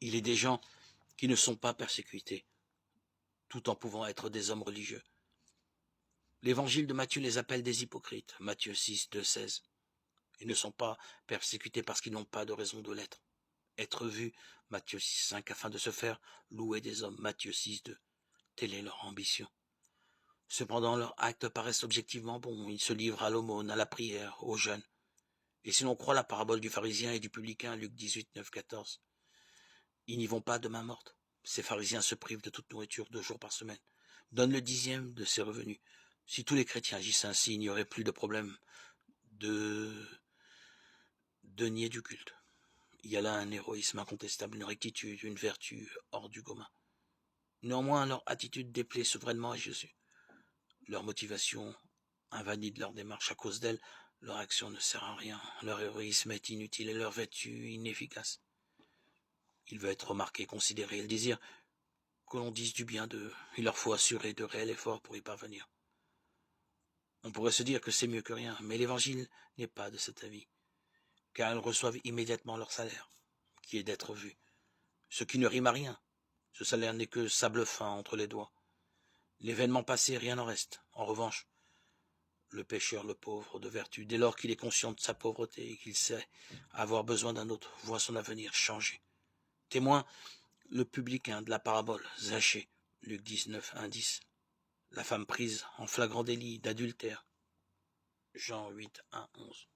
Il est des gens qui ne sont pas persécutés, tout en pouvant être des hommes religieux. L'évangile de Matthieu les appelle des hypocrites, Matthieu 6, 2, 16. Ils ne sont pas persécutés parce qu'ils n'ont pas de raison de l'être. Être vus, Matthieu 6, 5, afin de se faire louer des hommes, Matthieu 6, 2. Telle est leur ambition. Cependant, leurs actes paraissent objectivement bons. Ils se livrent à l'aumône, à la prière, au jeûne. Et si l'on croit la parabole du pharisien et du publicain, Luc 18, 9, 14, ils n'y vont pas de main morte. Ces pharisiens se privent de toute nourriture 2 jours par semaine, donnent le 10e de ses revenus. Si tous les chrétiens agissent ainsi, il n'y aurait plus de problème de nier du culte. Il y a là un héroïsme incontestable, une rectitude, une vertu hors du commun. Néanmoins, leur attitude déplaît souverainement à Jésus. Leur motivation invalide leur démarche. À cause d'elle, leur action ne sert à rien. Leur héroïsme est inutile et leur vertu inefficace. Il veut être remarqué, considéré. Ils désirent que l'on dise du bien d'eux. Il leur faut assurer de réels efforts pour y parvenir. On pourrait se dire que c'est mieux que rien, mais l'évangile n'est pas de cet avis, car ils reçoivent immédiatement leur salaire, qui est d'être vus. Ce qui ne rime à rien. Ce salaire n'est que sable fin entre les doigts. L'événement passé, rien n'en reste. En revanche, le pécheur, le pauvre de vertu, dès lors qu'il est conscient de sa pauvreté et qu'il sait avoir besoin d'un autre, voit son avenir changer. Témoin, le publicain de la parabole, Zachée, Luc 19, 1, 10. La femme prise en flagrant délit d'adultère, Jean 8, 1, 11.